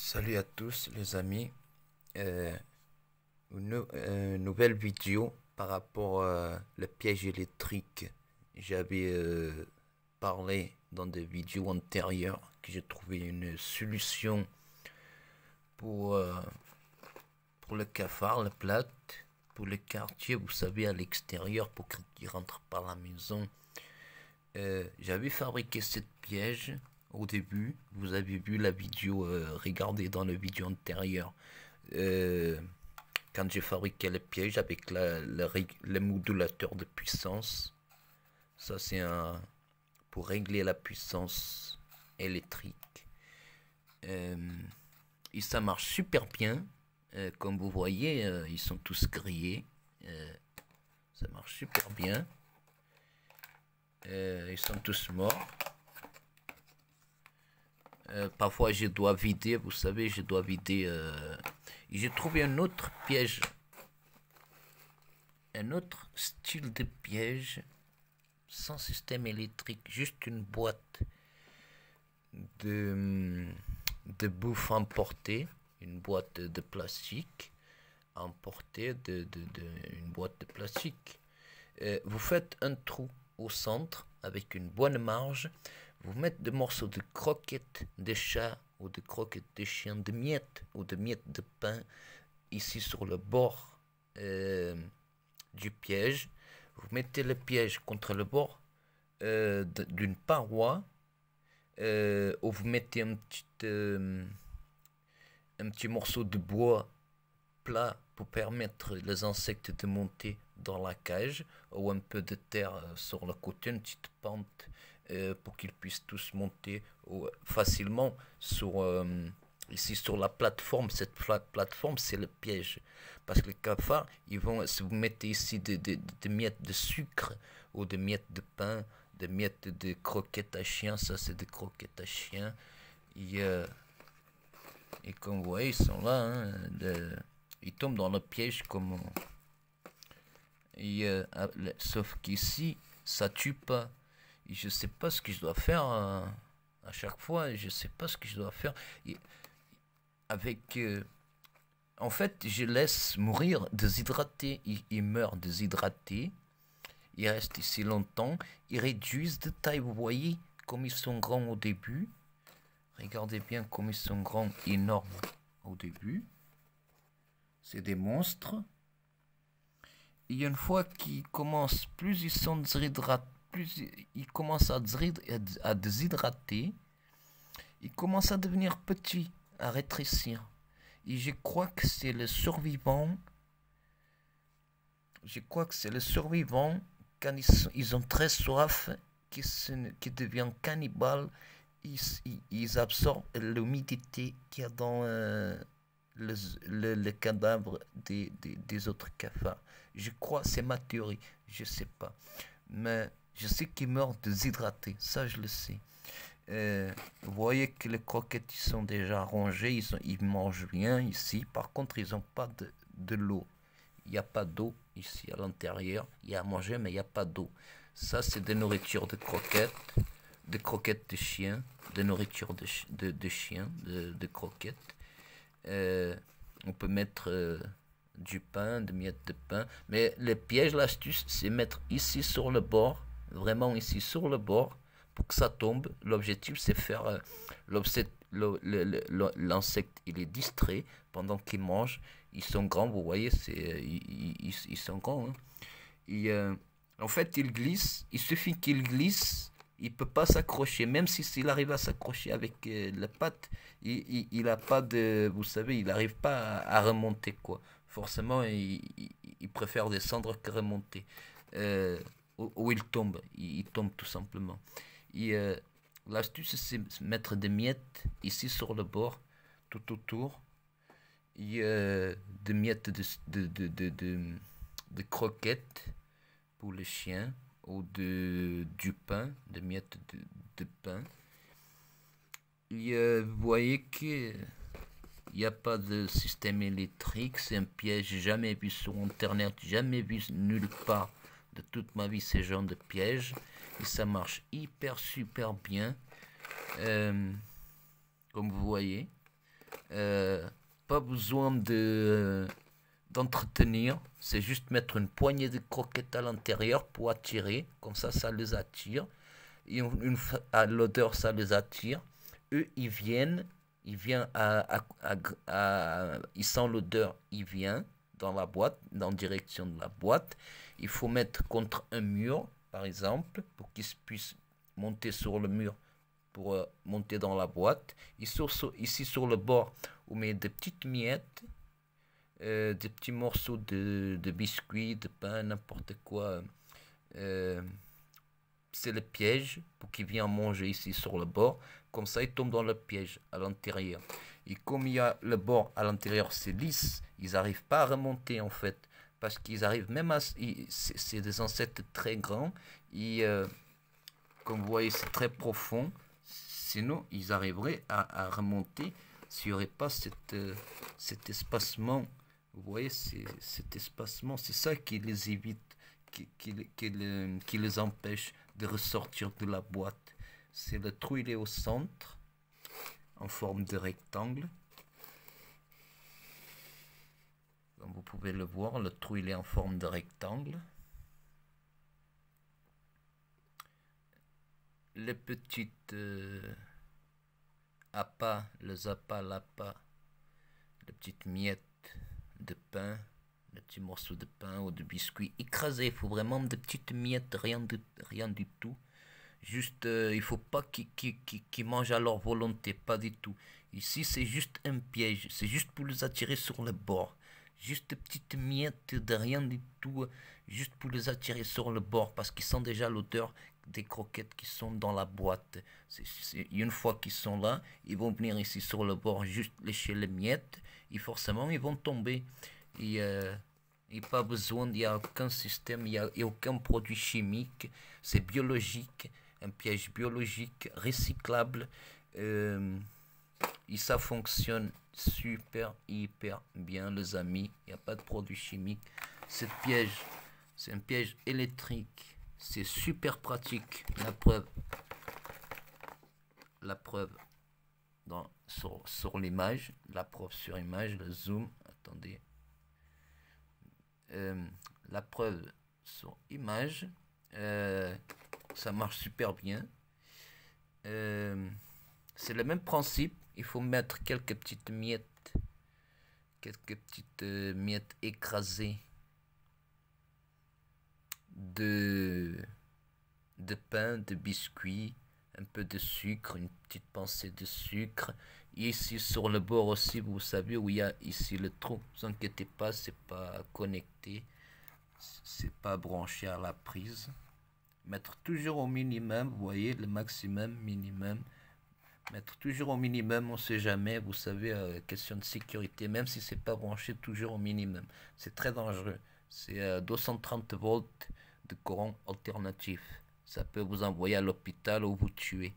Salut à tous les amis. Euh, nouvelle vidéo par rapport le piège électrique. J'avais parlé dans des vidéos antérieures que j'ai trouvé une solution pour, euh, pour le cafard, la plate, pour le quartier, vous savez, à l'extérieur, pour qu'ils rentrent par la maison. J'avais fabriqué cette piège au début. Vous avez vu la vidéo, regardez dans la vidéo antérieure. Euh, Quand j'ai fabriqué le piège avec le modulateur de puissance. Ça c'est pour régler la puissance électrique. Euh, et ça marche super bien. Comme vous voyez, ils sont tous grillés. Ça marche super bien. Ils sont tous morts. Parfois je dois vider, vous savez, je dois vider. J'ai trouvé un autre piège, un autre style de piège sans système électrique, juste une boîte de, de bouffe emportée, une boîte de plastique emportée une boîte de plastique. Vous faites un trou au centre avec une bonne marge. Vous mettez des morceaux de croquettes de chat ou de croquettes de chien, de miettes ou de miettes de pain ici sur le bord du piège. Vous mettez le piège contre le bord d'une paroi où vous mettez un petit morceau de bois plat pour permettre les insectes de monter dans la cage, ou un peu de terre sur le côté, une petite pente pour qu'ils puissent tous monter facilement ici sur la plateforme. Cette plateforme, c'est le piège. Parce que les cafards, si vous mettez ici des miettes de sucre ou des miettes de pain, des miettes de croquettes à chien, ça c'est des croquettes à chien. Et comme vous voyez, ils sont là, hein, ils tombent dans le piège comme... sauf qu'ici, ça tue pas. Et je sais pas ce que je dois faire à chaque fois. Je sais pas ce que je dois faire. En fait, je laisse mourir déshydraté. Ils meurent déshydratés. Ils restent ici longtemps. Ils réduisent de taille. Vous voyez comme ils sont grands au début. Regardez bien comme ils sont grands, énormes au début. C'est des monstres. Et une fois qu'ils commencent, plus ils sont déshydratés, plus ils commencent à déshydrater, ils commencent à devenir petits, à rétrécir. Et je crois que c'est le survivant. Je crois que c'est le survivant quand ils ont très soif, qui devient cannibale. Ils absorbent l'humidité qu'il y a dans le cadavre des autres cafards. Je crois, c'est ma théorie, je sais pas. Mais je sais qu'ils meurent déshydratés, ça je le sais. Vous voyez que les croquettes ils sont déjà rongées, ils mangent bien ici. Par contre, ils n'ont pas de l'eau. Il n'y a pas d'eau ici à l'intérieur. Il y a à manger, mais il n'y a pas d'eau. Ça, c'est des nourritures de croquettes de chiens, de nourriture de chiens, de croquettes. On peut mettre du pain, des miettes de pain. Mais le piège, l'astuce, c'est mettre ici sur le bord, vraiment ici sur le bord, pour que ça tombe. L'objectif, c'est faire l'insecte, il est distrait pendant qu'il mange. Ils sont grands, vous voyez, ils sont grands. Hein. En fait, il glisse. Il suffit qu'il glisse. Il peut pas s'accrocher, même s'il arrive à s'accrocher avec la patte, il a pas de, vous savez, il n'arrive pas à remonter quoi. Forcément, il préfère descendre que remonter. Où il tombe, il tombe tout simplement. L'astuce, c'est mettre des miettes ici sur le bord, tout autour. Des miettes de croquettes pour les chiens ou du pain, des miettes de pain. Vous voyez que il n'y a pas de système électrique, c'est un piège jamais vu sur internet, jamais vu nulle part de toute ma vie ces genres de pièges. Et ça marche hyper super bien, comme vous voyez. Pas besoin d'entretenir, c'est juste mettre une poignée de croquettes à l'intérieur pour attirer, comme ça les attire. Et à l'odeur, ça les attire. Eux, ils viennent ils sentent l'odeur, ils viennent dans la boîte, dans la direction de la boîte. Il faut mettre contre un mur, par exemple, pour qu'ils puissent monter sur le mur, pour monter dans la boîte. Ici sur le bord, on met des petites miettes, des petits morceaux de biscuits, de pain, n'importe quoi. C'est le piège pour qu'ils viennent manger ici sur le bord. Comme ça, ils tombent dans le piège à l'intérieur. Et comme il y a le bord à l'intérieur, c'est lisse, ils n'arrivent pas à remonter en fait. Parce qu'ils arrivent même à... C'est des insectes très grands. Et comme vous voyez, c'est très profond. Sinon, ils arriveraient à remonter s'il n'y aurait pas cet espacement. Vous voyez, cet espacement, c'est ça qui les évite, qui les empêche de ressortir de la boîte. C'est le trou, il est au centre, en forme de rectangle. Comme vous pouvez le voir, le trou, il est en forme de rectangle. Les petites appâts, les appâts, l'appât, les petites miettes de pain, des petits morceaux de pain ou de biscuits écrasés. Il faut vraiment des petites miettes, rien du tout. Juste, il faut pas qu'ils mangent à leur volonté, pas du tout. Ici, c'est juste un piège. C'est juste pour les attirer sur le bord. Juste des petites miettes de rien du tout. Juste pour les attirer sur le bord parce qu'ils sentent déjà l'odeur des croquettes qui sont dans la boîte. Une fois qu'ils sont là, ils vont venir ici sur le bord, juste lécher les miettes. Et forcément, ils vont tomber. Et pas besoin, il n'y a aucun système, il n'y a aucun produit chimique. C'est biologique. Un piège biologique, recyclable, et ça fonctionne super, hyper bien, les amis. Il n'y a pas de produit chimique. Ce piège, c'est un piège électrique. C'est super pratique. La preuve sur l'image. La preuve sur image, le zoom. Attendez. La preuve sur image. Ça marche super bien. C'est le même principe. Il faut mettre quelques petites miettes écrasées de pain, de biscuits, un peu de sucre, une petite pincée de sucre. Et ici sur le bord aussi, vous savez où il y a ici le trou. Ne vous inquiétez pas, c'est pas connecté, c'est pas branché à la prise. Mettre toujours au minimum, vous voyez, le maximum, minimum. Mettre toujours au minimum, on ne sait jamais, vous savez, question de sécurité, même si c'est pas branché toujours au minimum. C'est très dangereux. C'est 230 volts de courant alternatif. Ça peut vous envoyer à l'hôpital ou vous tuer,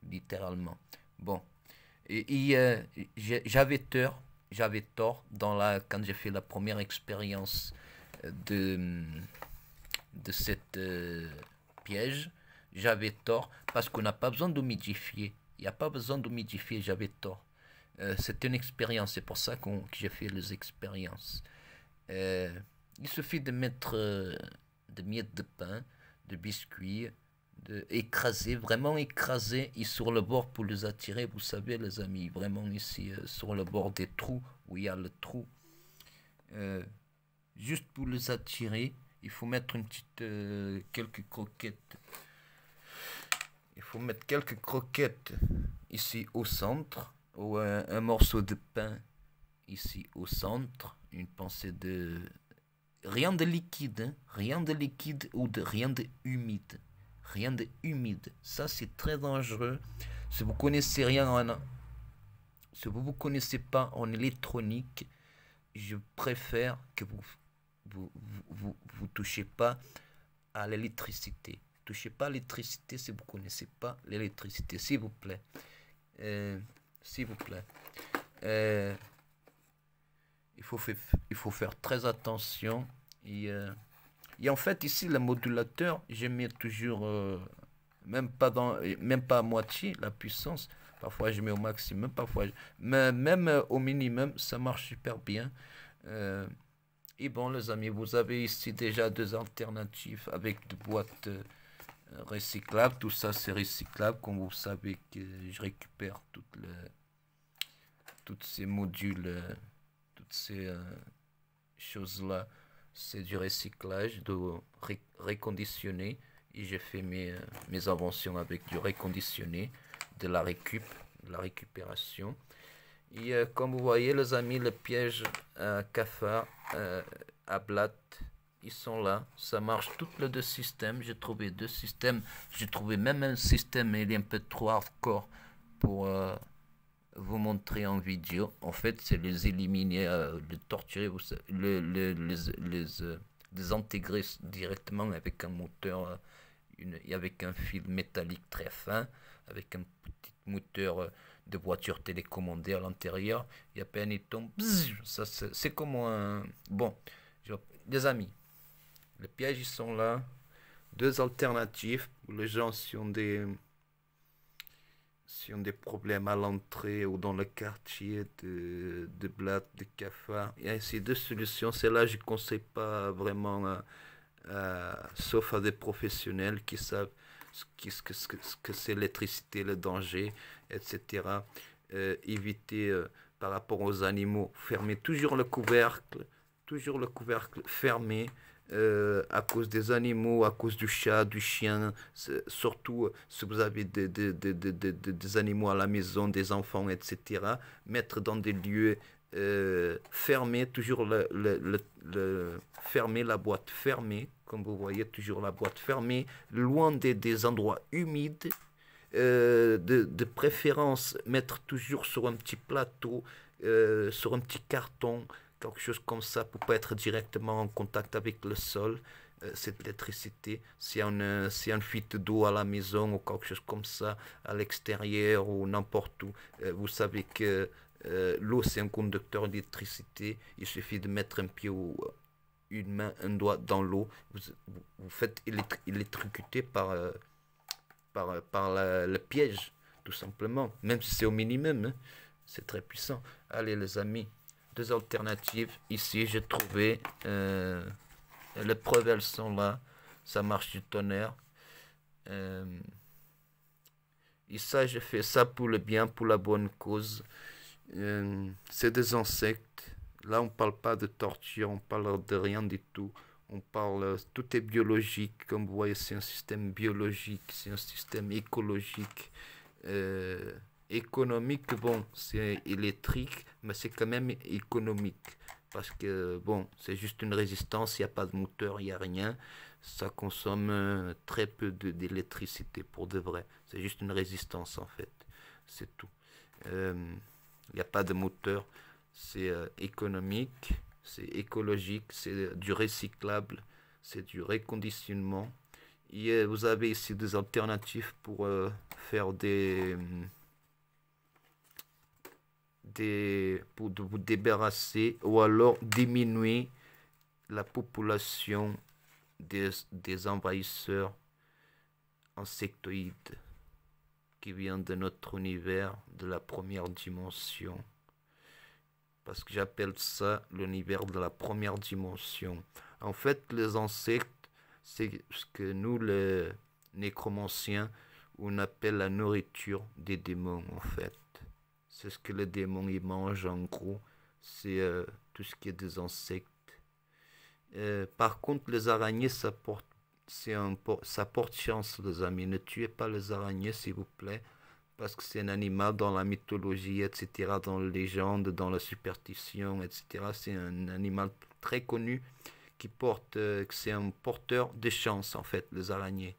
littéralement. Bon. J'avais tort quand j'ai fait la première expérience de cette piège. J'avais tort parce qu'on n'a pas besoin d'humidifier. Il n'y a pas besoin d'humidifier, j'avais tort. C'est une expérience, c'est pour ça que j'ai fait les expériences. Il suffit de mettre des miettes de pain, de biscuits, écraser, vraiment écraser, et sur le bord pour les attirer, vous savez les amis, vraiment ici sur le bord des trous, où il y a le trou. Juste pour les attirer, il faut mettre quelques croquettes. Il faut mettre quelques croquettes ici au centre, ou un morceau de pain ici au centre, une pincée de... Rien de liquide, hein? Rien de liquide ou rien de humide. Rien de humide. Ça, c'est très dangereux. Si vous connaissez si vous ne connaissez pas en électronique, je préfère que vous touchez pas à l'électricité. Touchez pas à l'électricité si vous ne connaissez pas l'électricité, s'il vous plaît. S'il vous plaît. Il faut faire très attention. Et en fait, ici, le modulateur, je mets toujours même pas à moitié la puissance. Parfois je mets au maximum, parfois mais même au minimum, ça marche super bien. Euh, et bon, les amis, vous avez ici déjà deux alternatives avec des boîtes recyclables. Tout ça, c'est recyclable. Comme vous savez que je récupère toutes ces modules, toutes ces choses-là. C'est du recyclage, de reconditionner. Et j'ai fait mes inventions avec du reconditionné, de la récup, de la récupération. Et comme vous voyez, les amis, le piège à cafard, à blatte, ils sont là. Ça marche toutes les deux systèmes. J'ai trouvé deux systèmes. J'ai trouvé même un système, mais il est un peu trop hardcore pour vous montrer en vidéo. En fait, c'est les éliminer, les torturer, les désintégrer directement avec un moteur, avec un fil métallique très fin, avec un petit moteur de voiture télécommandée à l'intérieur. Et à peine il tombe, ça c'est comme un... Bon, les amis, les pièges ils sont là. Deux alternatives pour les gens si ont des problèmes à l'entrée ou dans le quartier de blattes, de cafards. Il y a ces deux solutions. Celle-là, je ne conseille pas vraiment, sauf à des professionnels qui savent ce que c'est l'électricité, le danger, etc. Éviter par rapport aux animaux, fermer toujours le couvercle fermé à cause des animaux, à cause du chat, du chien, surtout si vous avez des animaux à la maison, des enfants, etc. Mettre dans des lieux fermés, toujours fermer la boîte fermée, comme vous voyez, toujours la boîte fermée, loin des endroits humides. De préférence, mettre toujours sur un petit plateau, sur un petit carton, quelque chose comme ça pour pas être directement en contact avec le sol, cette électricité. S'il y a une fuite d'eau à la maison ou quelque chose comme ça, à l'extérieur ou n'importe où, vous savez que l'eau c'est un conducteur d'électricité. Il suffit de mettre un pied ou une main, un doigt dans l'eau. Vous faites électrocuter par le piège, tout simplement. Même si c'est au minimum, hein. C'est très puissant. Allez les amis, deux alternatives. Ici, j'ai trouvé. Les preuves, elles sont là. Ça marche du tonnerre. Euh, et ça, je fais ça pour le bien, pour la bonne cause. C'est des insectes. Là, on parle pas de torture, on parle de rien du tout. On parle, tout est biologique. Comme vous voyez, c'est un système biologique, c'est un système écologique. Euh, Économique, bon, c'est électrique, mais c'est quand même économique. Parce que, bon, c'est juste une résistance, il n'y a pas de moteur, il n'y a rien. Ça consomme très peu d'électricité pour de vrai. C'est juste une résistance en fait. C'est tout. Euh, Il n'y a pas de moteur. C'est économique, c'est écologique, c'est du recyclable, c'est du reconditionnement. Et vous avez ici des alternatives pour faire pour vous débarrasser ou alors diminuer la population des envahisseurs insectoïdes qui viennent de notre univers, de la première dimension. Parce que j'appelle ça l'univers de la première dimension. En fait, les insectes, c'est ce que nous, les nécromanciens, on appelle la nourriture des démons, en fait. C'est ce que les démons ils mangent, en gros. C'est tout ce qui est des insectes. Par contre, les araignées, ça porte chance, les amis. Ne tuez pas les araignées, s'il vous plaît, parce que c'est un animal dans la mythologie, etc., dans les légendes, dans la superstition, etc. C'est un animal très connu que c'est un porteur de chance, en fait, les araignées.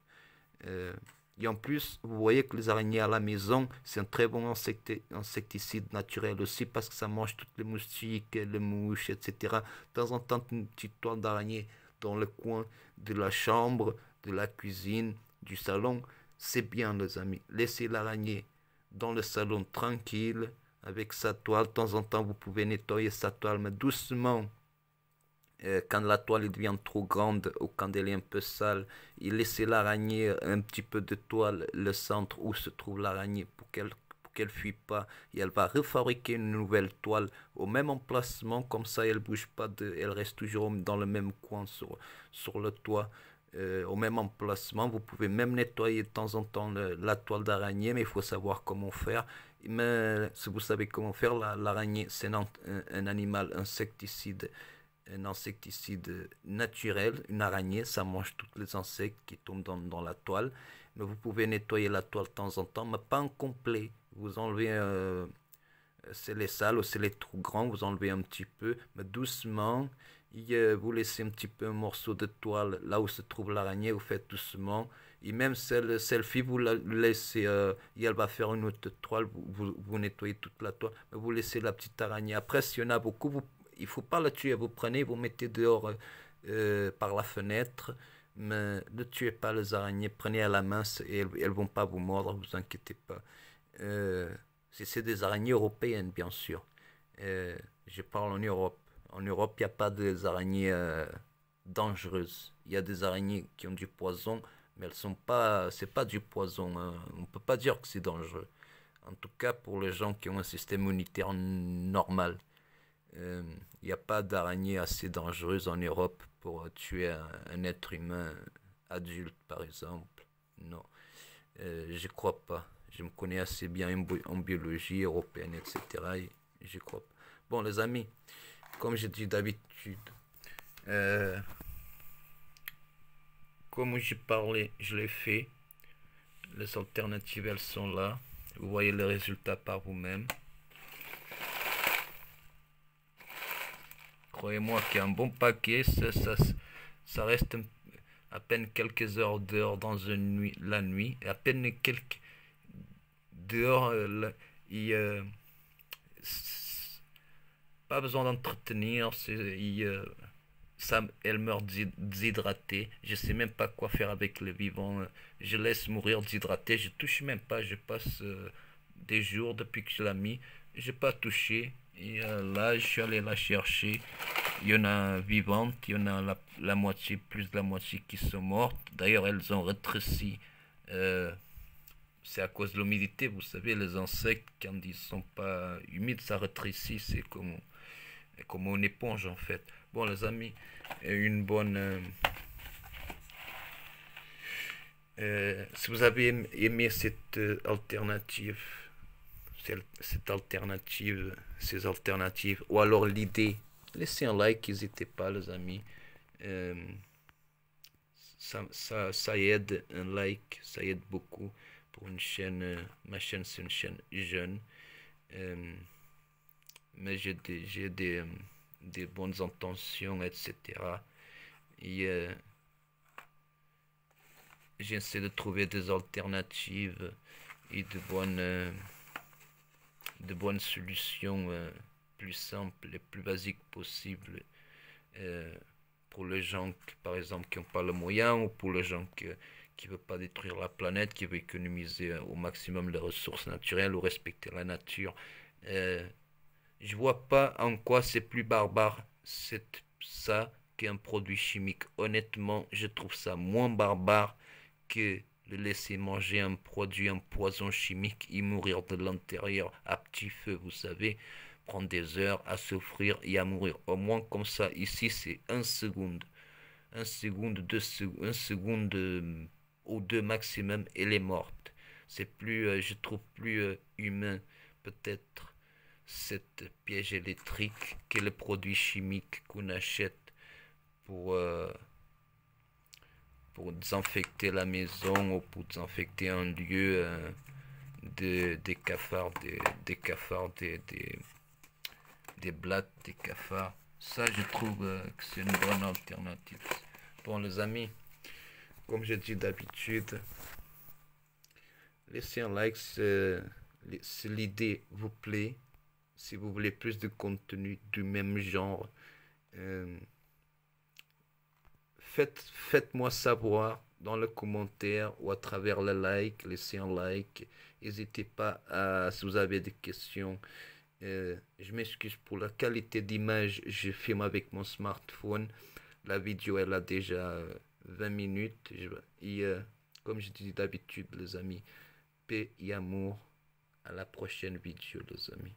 Euh, et en plus, vous voyez que les araignées à la maison, c'est un très bon insecticide naturel aussi parce que ça mange toutes les moustiques, les mouches, etc. De temps en temps, une petite toile d'araignée dans le coin de la chambre, de la cuisine, du salon, c'est bien, les amis. Laissez l'araignée dans le salon tranquille, avec sa toile. De temps en temps, vous pouvez nettoyer sa toile, mais doucement. Quand la toile devient trop grande ou quand elle est un peu sale, il laisse l'araignée un petit peu de toile, le centre où se trouve l'araignée, pour pour qu'elle fuit pas. Et elle va refabriquer une nouvelle toile au même emplacement, comme ça elle bouge pas, elle reste toujours dans le même coin sur le toit. Au même emplacement, vous pouvez même nettoyer de temps en temps la toile d'araignée, mais il faut savoir comment faire. Mais si vous savez comment faire, l'araignée, c'est un animal insecticide, un insecticide naturel. Une araignée, ça mange tous les insectes qui tombent dans la toile. Mais vous pouvez nettoyer la toile de temps en temps, mais pas en complet. Vous enlevez, c'est les salles ou c'est les trous grands, vous enlevez un petit peu, mais doucement. Et vous laissez un petit peu un morceau de toile là où se trouve l'araignée, vous faites doucement. Et même celle-ci, vous la laissez, et elle va faire une autre toile, vous nettoyez toute la toile, mais vous laissez la petite araignée. Après, s'il y en a beaucoup, il ne faut pas la tuer, vous prenez, vous mettez dehors par la fenêtre, mais ne tuez pas les araignées, prenez à la main, et elles ne vont pas vous mordre, vous inquiétez pas. Si c'est des araignées européennes, bien sûr. Je parle en Europe. En Europe, il n'y a pas des araignées dangereuses. Il y a des araignées qui ont du poison, mais elles sont pas, c'est pas du poison, hein. On peut pas dire que c'est dangereux. En tout cas, pour les gens qui ont un système immunitaire normal. Euh, Il n'y a pas d'araignée assez dangereuse en Europe pour tuer un être humain adulte, par exemple. Non, je crois pas. Je me connais assez bien en biologie européenne, etc. Et je crois pas. Bon, les amis, comme je dis d'habitude, euh, comme j'ai parlé, je l'ai fait. Les alternatives, elles sont là. Vous voyez les résultats par vous-même. Croyez-moi qu'il y a un bon paquet. Ça reste à peine quelques heures dehors dans la nuit. Et à peine quelques dehors. Il, pas besoin d'entretenir. Elle meurt déshydratée. Je sais même pas quoi faire avec le vivant. Je laisse mourir déshydraté. Je touche même pas. Je passe des jours depuis que je l'ai mis. J'ai pas touché. Et là, je suis allé la chercher. Il y en a vivantes, il y en a la moitié, plus de la moitié qui sont mortes. D'ailleurs, elles ont rétréci. Euh, c'est à cause de l'humidité. Vous savez, les insectes, quand ils sont pas humides, ça rétrécit. C'est comme une éponge, en fait. Bon, les amis, une bonne... si vous avez aimé cette alternative, ces alternatives, ou alors l'idée, laissez un like, n'hésitez pas, les amis. Euh, ça aide, un like, ça aide beaucoup pour une chaîne. Ma chaîne, c'est une chaîne jeune. Euh, mais des bonnes intentions, etc. Et j'essaie de trouver des alternatives et de bonnes solutions plus simples et plus basiques possibles euh, pour les gens, par exemple, qui n'ont pas le moyen ou pour les gens qui ne veulent pas détruire la planète, qui veulent économiser au maximum les ressources naturelles ou respecter la nature. Euh, je vois pas en quoi c'est plus barbare ça qu'un produit chimique. Honnêtement, je trouve ça moins barbare que de laisser manger un produit, un poison chimique et mourir de l'intérieur à petit feu, vous savez, prendre des heures à souffrir et à mourir. Au moins comme ça, ici c'est 1 seconde. 1 seconde, 2 secondes, 1 seconde ou deux maximum, elle est morte. C'est plus, je trouve plus humain peut-être cette piège électrique que les produits chimiques qu'on achète pour, euh, pour désinfecter la maison ou pour désinfecter un lieu des cafards, des blattes, des cafards. Ça, je trouve que c'est une bonne alternative. Bon, les amis, comme je dis d'habitude, laissez un like si l'idée vous plaît. Si vous voulez plus de contenu du même genre, euh, faites-moi savoir dans le commentaire ou à travers le like, laissez un like. N'hésitez pas si vous avez des questions. Je m'excuse pour la qualité d'image, je filme avec mon smartphone. La vidéo, elle a déjà 20 minutes. Et comme je dis d'habitude, les amis, paix et amour À la prochaine vidéo, les amis.